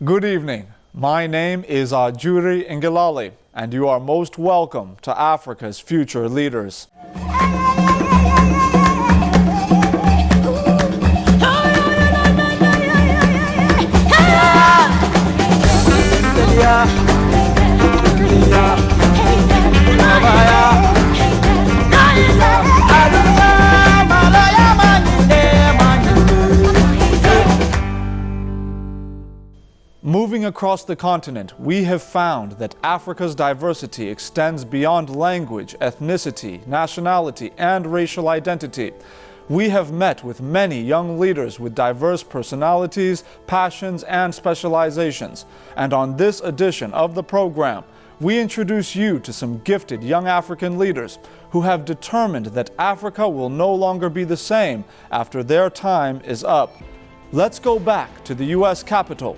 Good evening. My name is Ajuri Ngilali, and you are most welcome to Africa's Future Leaders. Moving across the continent, we have found that Africa's diversity extends beyond language, ethnicity, nationality, and racial identity. We have met with many young leaders with diverse personalities, passions, and specializations. And on this edition of the program, we introduce you to some gifted young African leaders who have determined that Africa will no longer be the same after their time is up. Let's go back to the U.S. Capitol.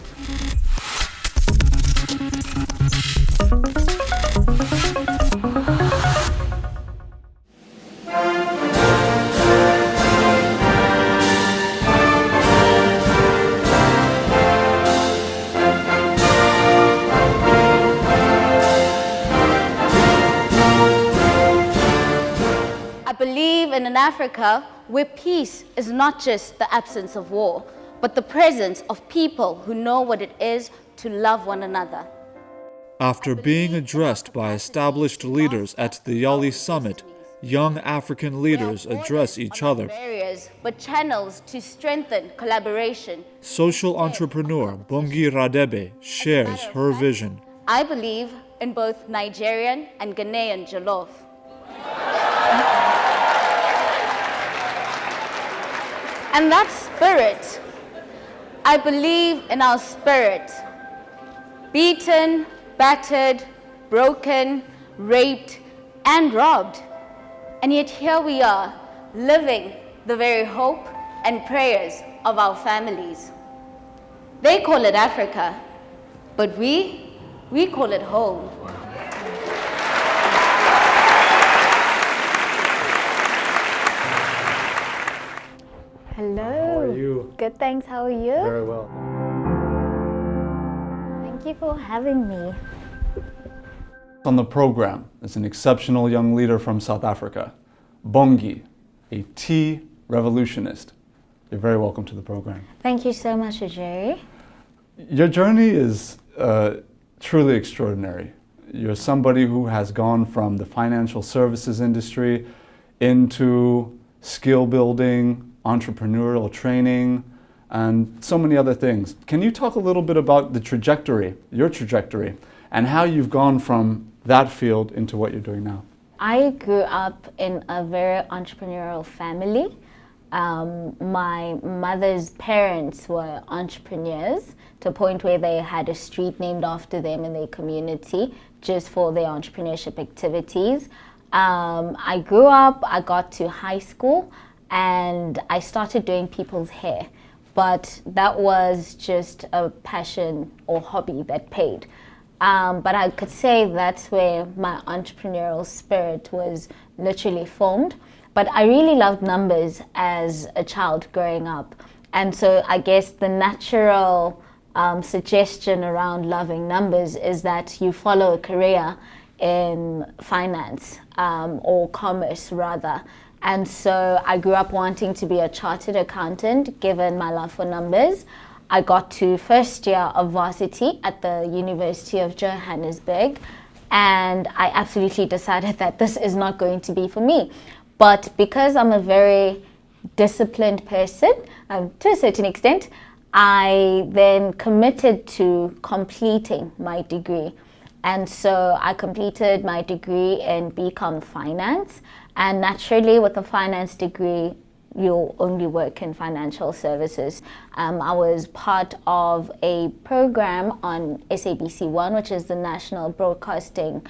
I believe in an Africa where peace is not just the absence of war, but the presence of people who know what it is to love one another. After being addressed by established leaders at the Yali Summit, young African leaders address each other. Barriers, but channels to strengthen collaboration. Social entrepreneur Bongi Radebe shares her vision. I believe in both Nigerian and Ghanaian jollof. And that spirit, I believe in our spirit. Beaten, battered, broken, raped, and robbed. And yet here we are, living the very hope and prayers of our families. They call it Africa, but we call it home. Hello. How are you? Good, thanks. How are you? Very well. Thank you for having me. On the program is an exceptional young leader from South Africa, Bongi, a tea revolutionist. You're very welcome to the program. Thank you so much, Jerry. Your journey is truly extraordinary. You're somebody who has gone from the financial services industry into skill building, entrepreneurial training, and so many other things. Can you talk a little bit about the trajectory, your trajectory, and how you've gone from that field into what you're doing now? I grew up in a very entrepreneurial family. My mother's parents were entrepreneurs to a point where they had a street named after them in their community just for their entrepreneurship activities. I grew up, I got to high school, and I started doing people's hair. But that was just a passion or hobby that paid. But I could say that's where my entrepreneurial spirit was literally formed. But I really loved numbers as a child growing up. And so I guess the natural suggestion around loving numbers is that you follow a career in finance or commerce rather. And so I grew up wanting to be a chartered accountant, given my love for numbers. I got to first year of varsity at the University of Johannesburg, and I absolutely decided that this is not going to be for me. But because I'm a very disciplined person, to a certain extent, I then committed to completing my degree. And so I completed my degree in BCom Finance. And naturally, with a finance degree, you'll only work in financial services. I was part of a program on Pt.1, which is the national broadcasting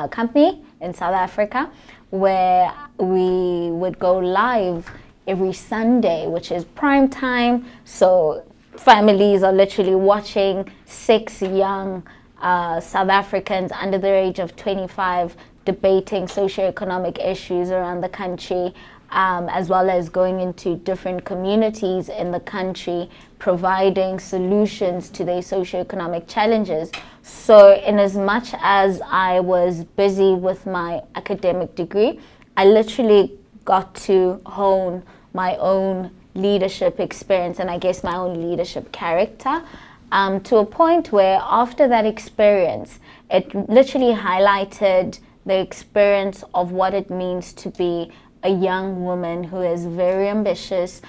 company in South Africa, where we would go live every Sunday, which is prime time. So families are literally watching 6 young South Africans under the age of 25 debating socioeconomic issues around the country. as well as going into different communities in the country, providing solutions to their socioeconomic challenges. So in as much as I was busy with my academic degree, I literally got to hone my own leadership experience and I guess my own leadership character, to a point where after that experience, it literally highlighted the experience of what it means to be a young woman who is very ambitious,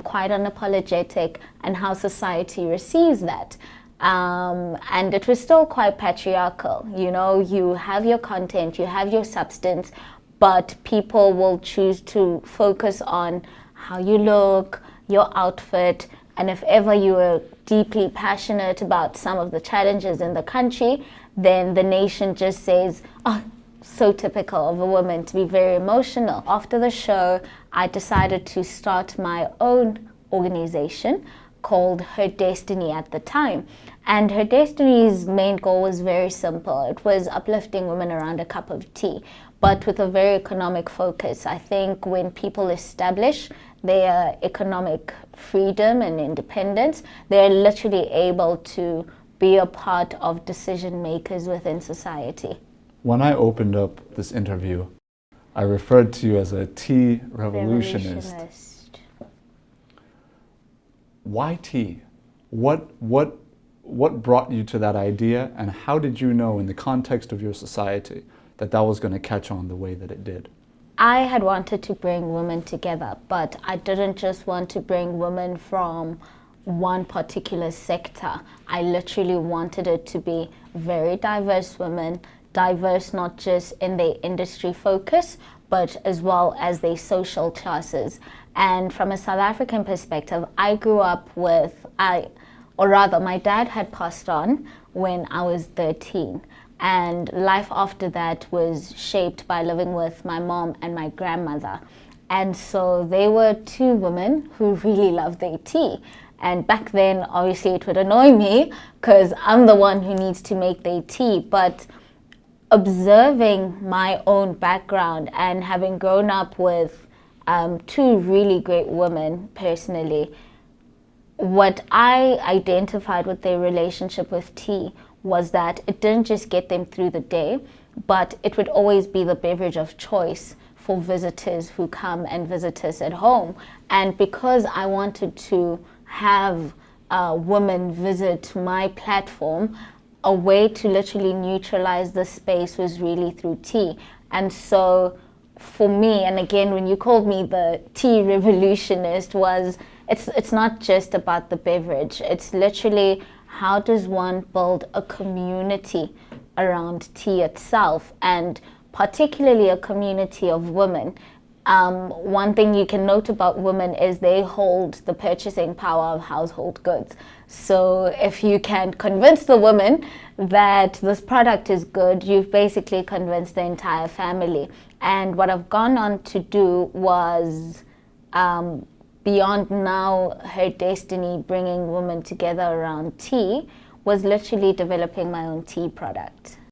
quite unapologetic, and how society receives that. And it was still quite patriarchal. You know, you have your content, you have your substance, but people will choose to focus on how you look, your outfit, and if ever you are deeply passionate about some of the challenges in the country, then the nation just says, oh, so typical of a woman to be very emotional. After the show, I decided to start my own organization called Her Destiny at the time. And Her Destiny's main goal was very simple. It was uplifting women around a cup of tea, but with a very economic focus. I think when people establish their economic freedom and independence, they're literally able to be a part of decision makers within society. When I opened up this interview, I referred to you as a tea revolutionist. Why tea? What brought you to that idea, and how did you know in the context of your society that that was going to catch on the way that it did? I had wanted to bring women together, but I didn't just want to bring women from one particular sector. I literally wanted it to be very diverse women, diverse not just in their industry focus, but as well as their social classes. And from a South African perspective, I grew up with, my dad had passed on when I was 13. And life after that was shaped by living with my mom and my grandmother. And so they were two women who really loved their tea. And back then, obviously, it would annoy me because I'm the one who needs to make their tea. But observing my own background and having grown up with two really great women personally, what I identified with their relationship with tea was that it didn't just get them through the day, but it would always be the beverage of choice for visitors who come and visit us at home. And because I wanted to have women visit my platform, a way to literally neutralize the space was really through tea. And so for me, and again, when you called me the tea revolutionist, it's not just about the beverage. It's literally, how does one build a community around tea itself, and particularly a community of women? One thing you can note about women is they hold the purchasing power of household goods. So if you can convince the woman that this product is good, you've basically convinced the entire family. And what I've gone on to do was, beyond now Her Destiny, bringing women together around tea, was literally developing my own tea product.